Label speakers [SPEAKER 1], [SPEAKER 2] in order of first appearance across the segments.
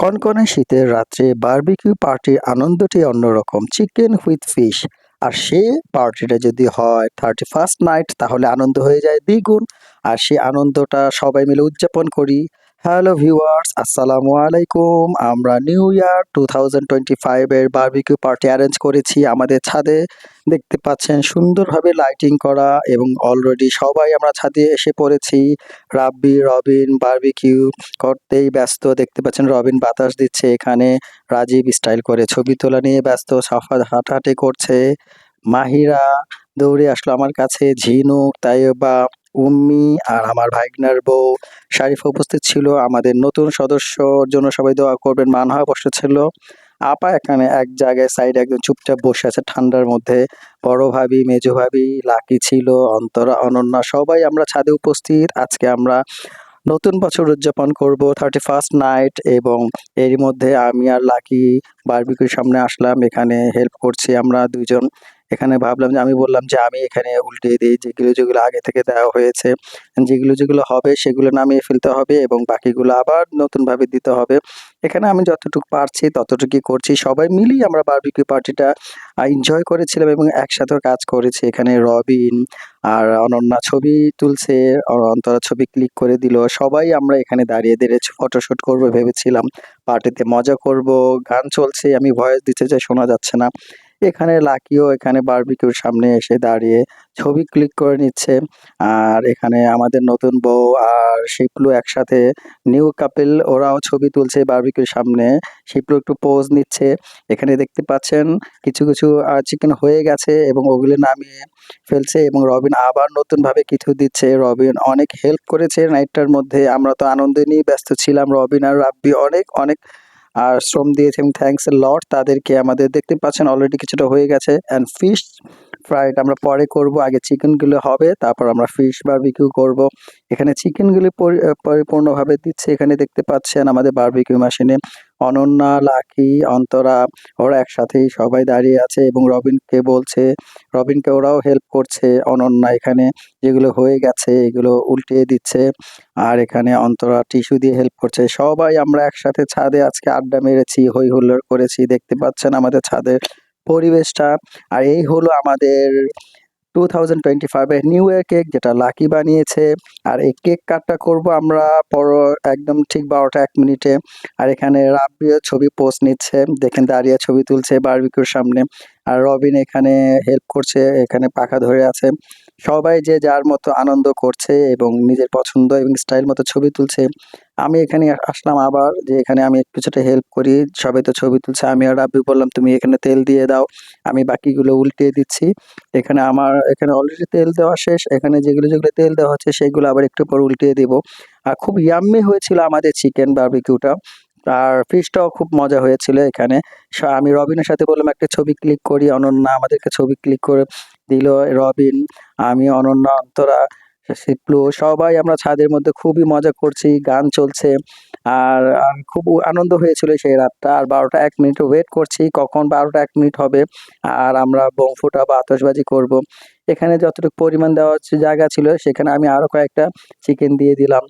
[SPEAKER 1] কনকনে শীতের রাত্রে বারবিকিউ পার্টির আনন্দটি অন্যরকম। Chicken with fish. আর সে পার্টিটা যদি হয় 31st নাইট তাহলে আনন্দ হয়ে যায় দ্বিগুণ। আর সেই আনন্দটা সবাই মিলে উদযাপন করি। হ্যালো ভিউয়ার্স, আসসালামু আলাইকুম। আমরা নিউ ইয়ার 2025 এর বারবিকিউ পার্টি অ্যারেঞ্জ করেছি আমাদের ছাদে। দেখতে পাচ্ছেন সুন্দরভাবে লাইটিং করা এবং অলরেডি সবাই আমরা ছাদে এসে পড়েছি। রাব্বি, রবিন বারবিকিউ করতেই ব্যস্ত। দেখতে পাচ্ছেন রবিন বাতাস দিচ্ছে এখানে। রাজীব স্টাইল করে ছবি তোলা নিয়ে ব্যস্ত। সাফাত হাঁটাহাঁটি করছে। মাহিরা দৌড়ে আসলো আমার কাছে। ঝিনুক, তাইবা, উম্মি আর আমার ভাইগনার বউ শারিফা উপস্থিত ছিল। আমাদের নতুন সদস্যর জন্য সবাই দোয়া করবেন। মানহা বসেছিল। আপা এখানে এক জায়গায় সাইডে একদম চুপচাপ বসে আছে ঠান্ডার মধ্যে। বড় ভাবি, মেজো ভাবি, লাকি ছিল, অন্তরা, অনন্যা সবাই আমরা ছাদে উপস্থিত। আজকে আমরা নতুন বছর উদযাপন করব 31st নাইট এবং এরই মধ্যে আমি আর লাকি বারবিকিউর সামনে আসলাম। এখানে হেল্প করছি আমরা ২ জন। এখানে ভাবলাম যে আমি বললাম যে আমি এখানে উল্টিয়ে দেই যেগুলো আগে থেকে দেওয়া হয়েছে। যেগুলো হবে সেগুলো নামিয়ে ফেলতে হবে এবং বাকিগুলো আবার নতুনভাবে দিতে হবে। এখানে আমি যতটুকু পারছি ততটুকুই করছি। সবাই মিলেই আমরা বারবিকিউ পার্টিটা এনজয় করেছিলাম এবং একসাথেও কাজ করেছি। এখানে রবিন আর অনন্যা ছবি তুলছে, অন্তরা ছবি ক্লিক করে দিল। সবাই আমরা এখানে দাঁড়িয়ে ফটোশুট করব ভেবেছিলাম। পার্টিতে মজা করব, গান চলছে, আমি ভয়েস দিতে চাই শোনা যাচ্ছে না। এখানে লাকিও এখানে বারবিকিউর সামনে এসে দাঁড়িয়ে ছবি ক্লিক করে নিচ্ছে। আর এখানে আমাদের নতুন বউ আর শিপলু একসাথে নিউ কাপল ওরাও ছবি তুলছে বারবিকিউর সামনে। শিপলু একটু পোজ নিচ্ছে। এখানে দেখতে পাচ্ছেন কিছু চিকেন হয়ে গেছে এবং ওগুলো নামিয়ে ফেলছে এবং রবিন আবার নতুনভাবে কিছু দিচ্ছে। রবিন অনেক হেল্প করেছে নাইটটার মধ্যে। আমরা তো আনন্দ নিয়ে ব্যস্ত ছিলাম। রবিন আর রাব্বি অনেক শ্রম দিয়েছে এবং থ্যাংকস এ লট তাদেরকে। আমাদের দেখতে পাচ্ছেন অলরেডি কিছুটা হয়ে গেছে। অ্যান্ড ফিশ ফ্রাইড আমরা পরে করব। আগে চিকেনগুলো হবে, তারপর আমরা ফিশ বারবিকিউ করব। এখানে চিকেনগুলি পরিপূর্ণভাবে দিচ্ছে। এখানে দেখতে পাচ্ছেন আমাদের বারবিকিউ মেশিনে অনন্যা, লাকি, অন্তরা ওরা একসাথেই সবাই দাঁড়িয়ে আছে এবং রবিনকে ওরাও হেল্প করছে। অনন্যা এখানে যেগুলো হয়ে গেছে এগুলো উল্টিয়ে দিচ্ছে। আর এখানে অন্তরা টিস্যু দিয়ে হেল্প করছে। সবাই আমরা একসাথে ছাদে আজকে আড্ডা মেরেছি, হৈ হুল্লোড় করেছি। দেখতে পাচ্ছেন আমাদের ছাদের পরিবেশটা। আর এই হলো আমাদের 2025 এর নিউ ইয়ার কেক যেটা লাকি বানিয়েছে। আর এই কেক কাটটা করব আমরা একদম ঠিক 12টা 1 মিনিটে। আর এখানে রাব্বিও ছবি পোজ নিচ্ছে। দেখেন দাঁড়িয়ে ছবি তুলছে বারবিকিউর সামনে। আর রবিন এখানে হেল্প করছে, এখানে পাখা ধরে আছে। সবাই যে যার মতো আনন্দ করছে এবং নিজের পছন্দ এবং স্টাইল মতো ছবি তুলছে। আমি এখানে আসলাম আবার যে এখানে আমি কিছুটা হেল্প করি। সবাই তো ছবি তুলছে। আমি আর রাব্বি বললাম, "তুমি এখানে তেল দিয়ে দাও।" আমি বাকিগুলো উল্টিয়ে দিচ্ছি। এখানে অলরেডি তেল দেওয়া শেষ। এখানে যেগুলো তেল দেওয়া হচ্ছে সেগুলো আবার একটু পর উল্টিয়ে দিব। আর খুব ইয়াম্মি হয়েছিল আমাদের চিকেন বারবিকিউটা। আর ফিশটাও খুব মজা হয়েছিল এখানে। আমি রবিনের সাথে বললাম একটা ছবি ক্লিক করি। অনন্যা আমাদেরকে ছবি ক্লিক করে দিল। রবিন, আমি, অনন্যা, অন্তরা, শিপলু সবাই আমরা ছাদের মধ্যে খুবই মজা করছি। গান চলছে। আর খুব আনন্দ হয়েছিল সেই রাতটা। আর 12টা 1 মিনিট ওয়েট করছি কখন 12টা 1 মিনিট হবে। আর আমরা বোম ফুটাবো, আতশবাজি করব। এখানে যতটুকু পরিমাণ দেওয়া হচ্ছে জায়গা ছিল সেখানে আমি আরো কয়েকটা চিকেন দিয়ে দিলাম।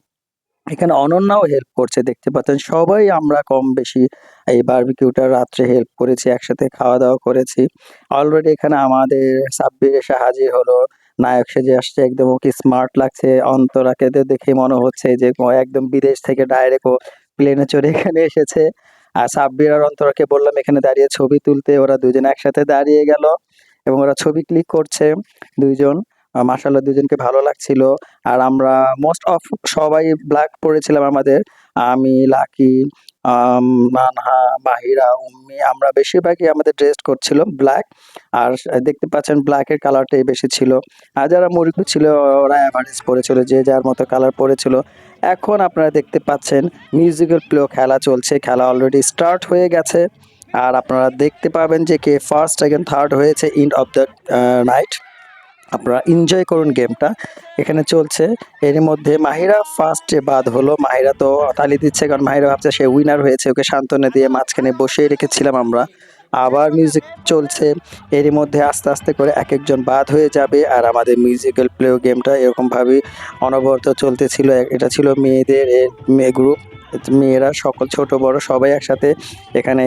[SPEAKER 1] এখানে অনন্যাও হেল্প করছে দেখতে পাচ্ছেন। সবাই আমরা কম বেশি এই বারবিকিউটা রাত্রে হেল্প করেছি, একসাথে খাওয়া-দাওয়া করেছি। অলরেডি এখানে আমাদের সাব্বির এসে হাজির হলো। নায়ক সেজে আসছে, একদম ওকে স্মার্ট লাগছে। অন্তরাকে দেখে মনে হচ্ছে যে ও একদম বিদেশ থেকে ডাইরেক্ট ও প্লেনে চড়ে এখানে এসেছে। আর সাব্বির আর অন্তরাকে বললাম এখানে দাঁড়িয়ে ছবি তুলতে। ওরা ২ জন একসাথে দাঁড়িয়ে গেল এবং ওরা ছবি ক্লিক করছে ২ জন। মাশাআল্লাহ ২ জনকে ভালো লাগছিল। আর আমরা মোস্ট অফ সবাই ব্ল্যাক পড়েছিলাম আমাদের। আমি, লাকি, আম মানহা, মাহিরা, উম্মি আমরা বেশিরভাগই আমাদের ড্রেস কোড ছিল ব্ল্যাক। আর দেখতে পাচ্ছেন ব্ল্যাকের কালারটাই বেশি ছিল। আর যারা মুরগি ছিল ওরা এভারেজ পড়েছিল, যে যার মতো কালার পড়েছিল। এখন আপনারা দেখতে পাচ্ছেন মিউজিক্যাল প্লে খেলা চলছে। খেলা অলরেডি স্টার্ট হয়ে গেছে। আর আপনারা দেখতে পাবেন যে কে ফার্স্ট, সেকেন্ড, থার্ড হয়েছে এন্ড অফ দ্য নাইট। আপনারা এনজয় করুন গেমটা। এখানে চলছে। এর মধ্যে মাহিরা ফার্স্টে বাদ হলো। মাহিরা তো তালি দিচ্ছে কারণ মাহিরা ভাবছে সে উইনার হয়েছে। ওকে সান্ত্বনা দিয়ে মাঝখানে বসিয়ে রেখেছিলাম আমরা। আবার মিউজিক চলছে। এরই মধ্যে আস্তে করে একেকজন বাদ হয়ে যাবে। আর আমাদের মিউজিক্যাল প্লে গেমটা এরকমভাবেই অনবরত চলতেছিল। এটা ছিল মেয়েদের মেয়ে গ্রুপ। মেয়েরা সকল ছোট বড় সবাই একসাথে এখানে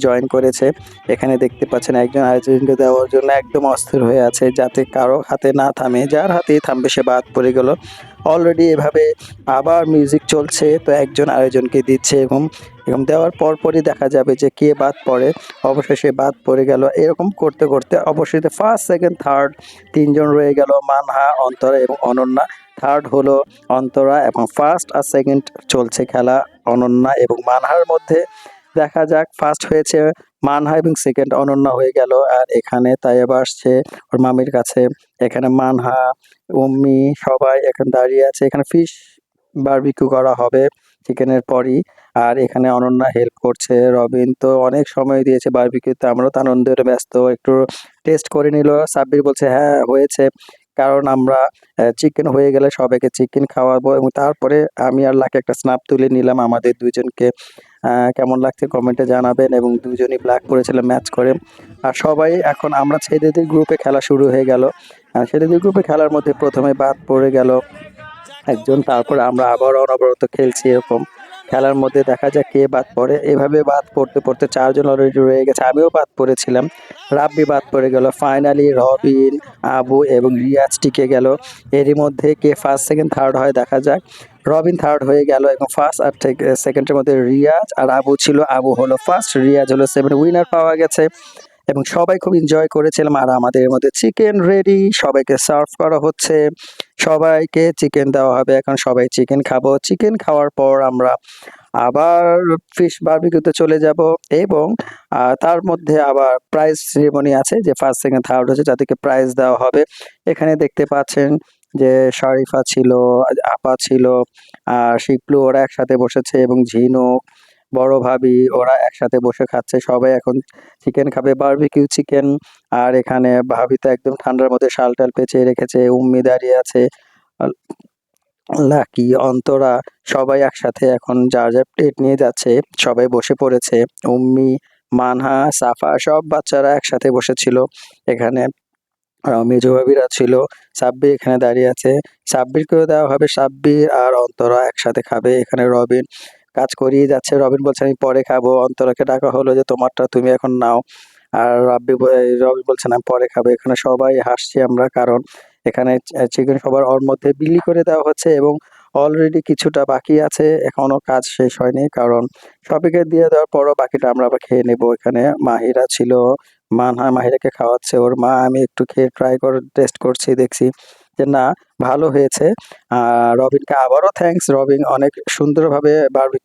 [SPEAKER 1] জয়েন করেছে। এখানে দেখতে পাচ্ছেন একজন আরেকজনকে দেওয়ার জন্য একদম অস্থির হয়ে আছে যাতে কারো হাতে না থামে। যার হাতেই থামবে সে বাদ পড়ে গেল। অলরেডি এভাবে আবার মিউজিক চলছে, তো একজন আরেকজনকে দিচ্ছে এবং দেওয়ার পরপরই দেখা যাবে যে কে বাদ পড়ে। অবশেষে বাদ পড়ে গেল। এরকম করতে, করতে অবশেষে ফার্স্ট, সেকেন্ড, থার্ড ৩ জন রয়ে গেল, মানহা, অন্তরা এবং অনন্যা। থার্ড হলো অন্তরা এবং ফার্স্ট আর সেকেন্ড চলছে খেলা অনন্যা এবং মানহার মধ্যে। দেখা যাক, ফার্স্ট হয়েছে মানহা এবং সেকেন্ড অনন্যা হয়ে গেল। আর এখানে তাইয়েবা আসছে ওর মামির কাছে। এখানে মানহা, উম্মি সবাই এখন দাঁড়িয়ে আছে। এখানে ফিশ বারবিকিউ করা হবে চিকেনের পরই। আর এখানে অনন্যা হেল্প করছে। রবিন তো অনেক সময় দিয়েছে বারবিকিউতে, আমরাও তো আনন্দের ব্যস্ত। একটু টেস্ট করে নিল। সাব্বির বলছে হ্যাঁ হয়েছে, কারণ আমরা চিকেন হয়ে গেলে সবাইকে চিকেন খাওয়াবো। এবং তারপরে আমি আর লাকি একটা স্ন্যাপ তুলে নিলাম আমাদের দুইজনকে। কেমন লাগছে কমেন্টে জানাবেন। এবং দুজনই ব্ল্যাক পরেছিলাম ম্যাচ করে। আর সবাই এখন আমরা ছেলেদের গ্রুপে খেলা শুরু হয়ে গেল। ছেলেদের গ্রুপে খেলার মধ্যে প্রথমে বাদ পড়ে গেল একজন, তারপরে আমরা আবার অনবরত খেলছি। এরকম খেলার মধ্যে দেখা যাক কে বাদ পড়ে। এভাবে বাদ পড়তে পড়তে ৪ জন অলরেডি রয়ে গেছে। আমিও বাদ পড়েছিলাম। রাব্বি বাদ পড়ে গেল। ফাইনালি রবিন, আবু এবং রিয়াজ টিকে গেল। এরই মধ্যে কে ফার্স্ট, সেকেন্ড, থার্ড হয় দেখা যাক। রবিন থার্ড হয়ে গেল এবং ফার্স্ট আর সেকেন্ডের মধ্যে রিয়াজ আর আবু ছিল। আবু হলো ফার্স্ট, রিয়াজ হলো সেকেন্ড। উইনার পাওয়া গেছে এবং সবাই খুব এনজয় করেছিলাম। আর আমাদের মধ্যে চিকেন রেডি, সবাইকে সার্ভ করা হচ্ছে। সবাইকে চিকেন দেওয়া হবে। এখন সবাই চিকেন খাবো। চিকেন খাওয়ার পর আমরা আবার ফিশ বারবিকিউতে চলে যাব এবং তার মধ্যে আবার প্রাইজ সেরিমনি আছে, যে ফার্স্ট, সেকেন্ড, থার্ড হচ্ছে যাদেরকে প্রাইজ দেওয়া হবে। এখানে দেখতে পাচ্ছেন যে শারিফা ছিল, আপা ছিল, আর শিপলু, ওরা একসাথে বসেছে এবং ঝিনুক, বড় ভাবি, ওরা একসাথে বসে খাচ্ছে। সবাই এখন চিকেন খাবে, বারবিকিউ চিকেন। আর এখানে ভাবি তো একদম ঠান্ডার মধ্যে শাল টাল পেঁচিয়ে রেখেছে। উম্মি দাঁড়িয়ে আছে, লাকি, অন্তরা সবাই একসাথে এখন যার যার প্লেট নিয়ে যাচ্ছে। সবাই বসে পড়েছে। উম্মি, মানহা, সাফা সব বাচ্চারা একসাথে বসেছিল এখানে। মেজো ভাবিরা ছিল। সাব্বির এখানে দাঁড়িয়ে আছে। সাব্বিরকেও দেওয়া হবে। সাব্বির আর অন্তরা একসাথে খাবে। এখানে রবিন কাজ করিয়ে যাচ্ছে। রবিন বলছে আমি পরে খাবো। অন্তরাকে ডাকা হলো যে তোমারটা তুমি এখন নাও। আর রবিন বলছে না পরে খাবে। এখানে সবাই হাসছি আমরা, কারণ এখানে চিকেন সবার ওর মধ্যে বিলি করে দেওয়া হচ্ছে এবং অলরেডি কিছুটা বাকি আছে, এখনো কাজ শেষ হয়নি। কারণ সবাইকে দিয়ে দেওয়ার পরও বাকিটা আমরা আবার খেয়ে নেব। এখানে মাহিরা ছিল, মানহা মাহিরাকে খাওয়াচ্ছে ওর মা। আমি একটু খেয়ে ট্রাই করে টেস্ট করছি, দেখছি যে না ভালো হয়েছে। রবিনকে আবারও থ্যাঙ্কস। রবিন অনেক সুন্দরভাবে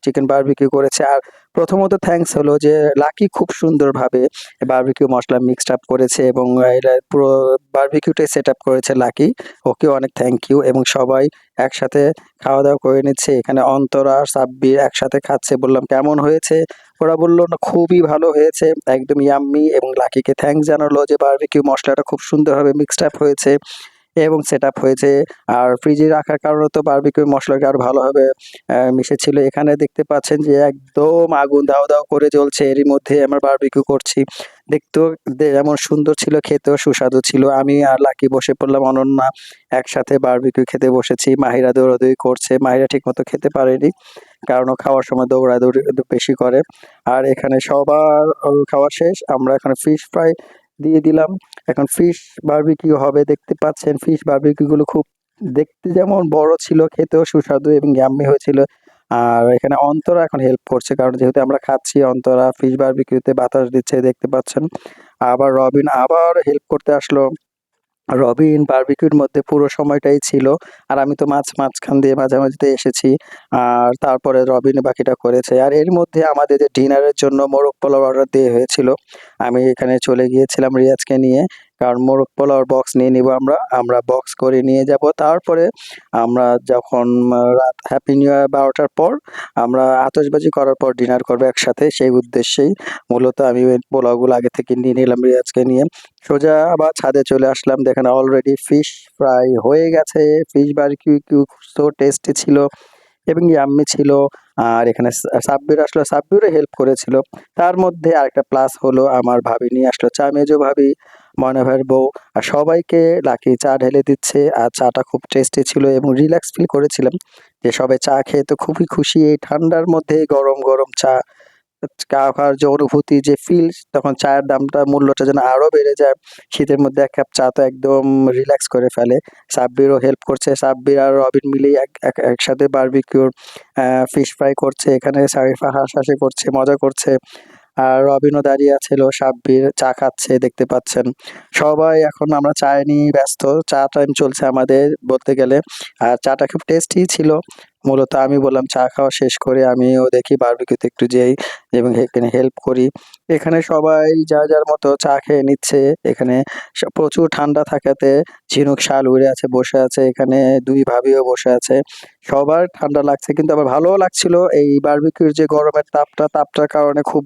[SPEAKER 1] চিকেন বারবিকিউ করেছে। আর প্রথমত থ্যাঙ্কস হলো যে লাকি খুব সুন্দরভাবে বারবিকিউ মশলা মিক্সড আপ করেছে এবং এটা পুরো বারবিকিউটাই সেট আপ করেছে লাকি। ওকে অনেক থ্যাংক ইউ। এবং সবাই একসাথে খাওয়া দাওয়া করে নিচ্ছে। এখানে অন্তরা আর সাব্বির একসাথে খাচ্ছে। বললাম কেমন হয়েছে? ওরা বলল না খুবই ভালো হয়েছে, একদম ইয়াম্মি। এবং লাকিকে থ্যাঙ্কস জানালো যে বারবিকিউ মশলাটা খুব সুন্দরভাবে মিক্সড আপ হয়েছে এবং সেট আপ হয়েছে। আর ফ্রিজে রাখার কারণে তো বারবিকিউ মশলাটা আরো ভালোভাবে মিশেছিল। এখানে দেখতে পাচ্ছেন যে একদম আগুন দাউ দাউ করে জ্বলছে। এরই মধ্যে আমরা বারবিকিউ করছি। দেখতেও যেমন সুন্দর ছিল, খেতেও সুস্বাদু ছিল। আমি আর লাকি বসে পড়লাম, অনন্যা একসাথে বারবিকিউ খেতে বসেছি। মাহিরা দৌড়াদৌড়ি করছে। মাহিরা ঠিকমতো খেতে পারেনি, কারণ ও খাওয়ার সময় দৌড়াদৌড়ি বেশি করে। আর এখানে সবার খাওয়া শেষ। আমরা এখন ফিশ ফ্রাই দিয়ে দিলাম। এখন ফিশ বারবিকিউ হবে। দেখতে পাচ্ছেন ফিশ বারবিকিউ গুলো খুব দেখতে যেমন বড় ছিল, খেতেও সুস্বাদু এবং ইয়াম্মি হয়েছিল। আর এখানে অন্তরা এখন হেল্প করছে, কারণ যেহেতু আমরা খাচ্ছি। অন্তরা ফিশ বারবিকিউতে বাতাস দিচ্ছে, দেখতে পাচ্ছেন। আবার রবিন আবার হেল্প করতে আসলো। রবিন বারবিকিউর মধ্যে পুরো সময়টাই ছিল। আর আমি তো মাঝখান দিয়ে মাঝামাঝিতে এসেছি। আর তারপরে রবিন বাকিটা করেছে। আর এর মধ্যে আমাদের যে ডিনারের জন্য মোরগ পোলাও অর্ডার দিয়ে হয়েছিল, আমি এখানে চলে গিয়েছিলাম রিয়াজকে নিয়ে। কারণ মোরগ পোলাওর বক্স নিয়ে নিব আমরা। আমরা বক্স করে নিয়ে যাব। তারপরে আমরা যখন রাত হ্যাপি নিউ ইয়ার ১২টার পর আমরা আতশবাজি করার পর ডিনার করবো একসাথে। সেই উদ্দেশ্যেই মূলত আমি ওই পোলাওগুলো আগে থেকে নিয়ে নিলাম রিয়াজকে নিয়ে। সোজা আবার ছাদে চলে আসলাম। দেখেন অলরেডি ফিশ ফ্রাই হয়ে গেছে। ফিশ বারবিকিউ সো টেস্টি ছিল এবং ইয়াম্মি ছিল। আর এখানে সাব্বির আসলো, সাব্বিরও হেল্প করেছিল। তার মধ্যে আরেকটা প্লাস হলো আমার ভাবি নিয়ে আসলো চা, মেজো ভাবি, ময়না ভাইয়ের বউ। আর সবাইকে লাকি চা ঢেলে দিচ্ছে। আর চাটা খুব টেস্টি ছিল এবং রিল্যাক্স ফিল করেছিলাম। যে সবাই চা খেয়ে তো খুবই খুশি। এই ঠান্ডার মধ্যে গরম, গরম চা খাওয়ার যে অনুভূতি, যে ফিল, তখন চায়ের দামটা, মূল্যটা যেন আরো বেড়ে যায়। শীতের মধ্যে ১ কাপ চা তো একদম রিল্যাক্স করে ফেলে। সাব্বিরও হেল্প করছে। সাব্বির আর রবিন মিলেই একসাথে বারবিকিউর ফিশ ফ্রাই করছে। এখানে সারিফা হাসাহাসি করছে, মজা করছে। আর রবিনও দাঁড়িয়ে ছিল, সাব্বির চা খাচ্ছে দেখতে পাচ্ছেন। সবাই এখন আমরা চায় নিয়ে ব্যস্ত। চা টাইম চলছে আমাদের বলতে গেলে। আর চাটা খুব টেস্টি ছিল। মূলত আমি বললাম চা খাওয়া শেষ করে আমিও দেখি বারবিকিউতে একটু যাই এবং এখানে হেল্প করি। এখানে সবাই যার মতো চা খেয়ে নিচ্ছে। এখানে প্রচুর ঠান্ডা থাকাতে ঝিনুক শাল উড়ে আছে, বসে আছে। এখানে ২ ভাবিও বসে আছে। সবার ঠান্ডা লাগছে কিন্তু আবার ভালোও লাগছিল। এই বারবিকিউর যে গরমের তাপটার কারণে খুব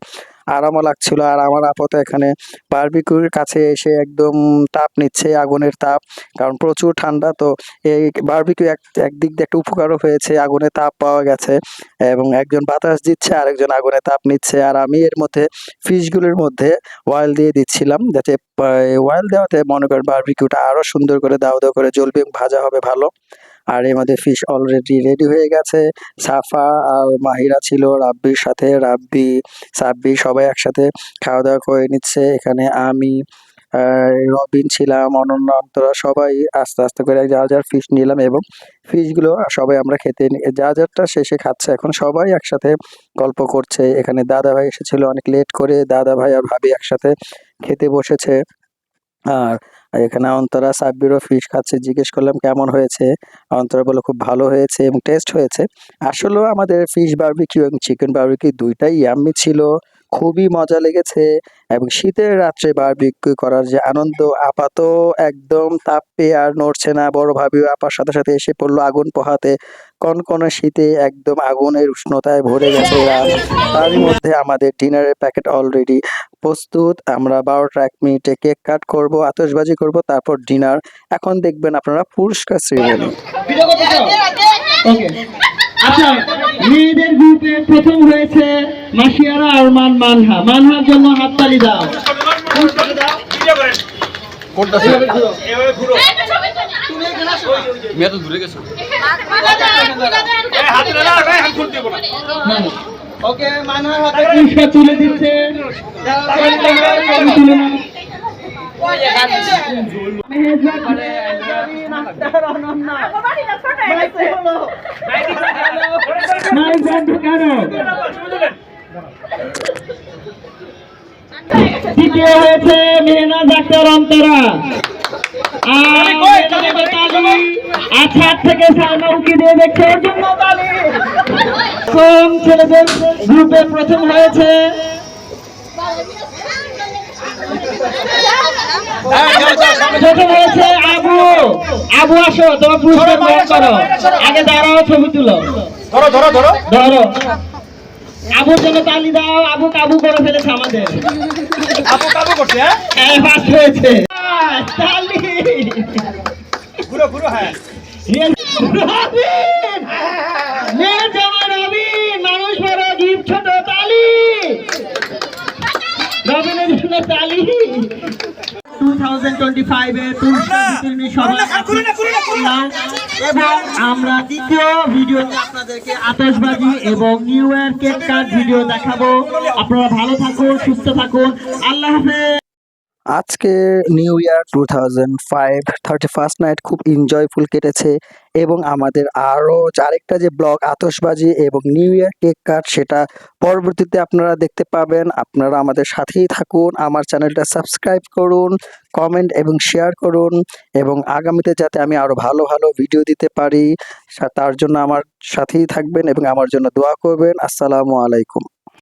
[SPEAKER 1] আরামও লাগছিল। আর আমার আপা তো এখানে বারবিকিউর কাছে এসে একদম তাপ নিচ্ছে, আগুনের তাপ। কারণ প্রচুর ঠান্ডা তো এই বারবিকিউ একদিক দিয়ে একটা উপকারও হয়েছে, আগুনের তাপ পাওয়া গেছে এবং একজন বাতাস দিচ্ছে, আরেকজন আগুনের তাপ নিচ্ছে। আর আমি এর মধ্যে ফিশগুলোর মধ্যে অয়েল দিয়ে দিচ্ছিলাম, যাতে অয়েল দেওয়াতে মনে করেন বারবিকিউটা আরো সুন্দর করে দাও দাও করে জ্বলবে, ভাজা হবে ভালো। আর এর মধ্যে ফিশ অলরেডি রেডি হয়ে গেছে। সাফা আর মাহিরা ছিল রাব্বির সাথে, রাব্বি, সাব্বির সবাই একসাথে খাওয়া-দাওয়া করে নিচ্ছে। এখানে আমি, রবিন ছিলাম, অনন্যা, অন্তরা সবাই আস্তে করে যার ফিশ নিলাম এবং ফিশগুলো সবাই আমরা খেতে যারটা শেষে খাচ্ছে। এখন সবাই একসাথে গল্প করছে। এখানে দাদাভাই এসেছিল অনেক লেট করে। দাদাভাই আর ভাবি একসাথে খেতে বসেছে। আর এখানে অন্তরা, সাব্বিরও ফিশ খাচ্ছে। জিজ্ঞেস করলাম কেমন হয়েছে? অন্তরা বলল খুব ভালো হয়েছে এবং টেস্ট হয়েছে। আসলেও আমাদের ফিশ বারবিকিউ এবং চিকেন বারবিকিউ ২ টাই ইয়াম্মি ছিল। খুবই মজা লেগেছে এবং শীতের রাত্রে বারবিকিউ করার যে আনন্দ, আপা তো একদম তাপ পেয়ে আর নড়ছে না। বড় ভাবিও আপার সাথে এসে পড়ল আগুন পোহাতে। কনকনে শীতে একদম আগুনের উষ্ণতায় ভরে গেছে রাত। তারই মধ্যে আমাদের ডিনারের প্যাকেট অলরেডি প্রস্তুত। আমরা ১২টা ১ মিনিটে কেক কাট করব, আতশবাজি করব, তারপর ডিনার। এখন দেখবেন আপনারা পুরস্কার সেরিমনি।
[SPEAKER 2] ওকে, আচ্ছা, মেয়েদের গ্রুপে প্রথম হয়েছে মাসিয়ারা আর মানহা। মানহার জন্য হাততালি দাও।
[SPEAKER 3] কোনটা এভাবে ঘুরো। তুমি এত দূরে গেছো। হাত না ভাই, হাত খুলতে বলো।
[SPEAKER 2] ওকে, মানহার হাতে পুরস্কার তুলে দিচ্ছে। দ্বিতীয় হয়েছে মেহনাজ আক্তার অন্তরা। আর ছাদ থেকে সালমা উকি দিয়ে দেখছে, ওর জন্য তালি। কোন ছেলেদের গ্রুপে প্রথম হয়েছে আবু। আবু আসো, তোমার পুরস্কার গ্রহণ করো। আগে দাঁড়াও, ছবি তুলো। ধরো। আবুর জন্য তালি দাও। আবু কাবু করে ফেলেছে আমাদের।
[SPEAKER 3] আপু কাবু করছে।
[SPEAKER 2] হ্যাঁ, ফার্স্ট হয়েছে। তালি।
[SPEAKER 3] ঘুরো হ্যাঁ।
[SPEAKER 2] মেয়ে জামা রবিন, মানুষ বড়, গিফট ছোট, তালি। রবিনের জন্য তালি। 2025 এর পুরস্কার বিতরণী সভা এবং আমরা দ্বিতীয় ভিডিওতে আপনাদেরকে আতশবাজি এবং new year cake cut video দেখাবো। আপনারা ভালো থাকুন, সুস্থ থাকুন। আল্লাহ হাফেজ।
[SPEAKER 1] আজকে নিউ ইয়ার 2005 31st নাইট খুব এনজয়ফুল কেটেছে এবং আমাদের আরও আরেকটা যে ব্লগ আতশবাজি এবং নিউ ইয়ার কেক কাট, সেটা পরবর্তীতে আপনারা দেখতে পাবেন। আপনারা আমাদের সাথেই থাকুন, আমার চ্যানেলটা সাবস্ক্রাইব করুন, কমেন্ট এবং শেয়ার করুন এবং আগামীতে যাতে আমি আরও ভালো ভিডিও দিতে পারি তার জন্য আমার সাথেই থাকবেন এবং আমার জন্য দোয়া করবেন। আসসালামু আলাইকুম।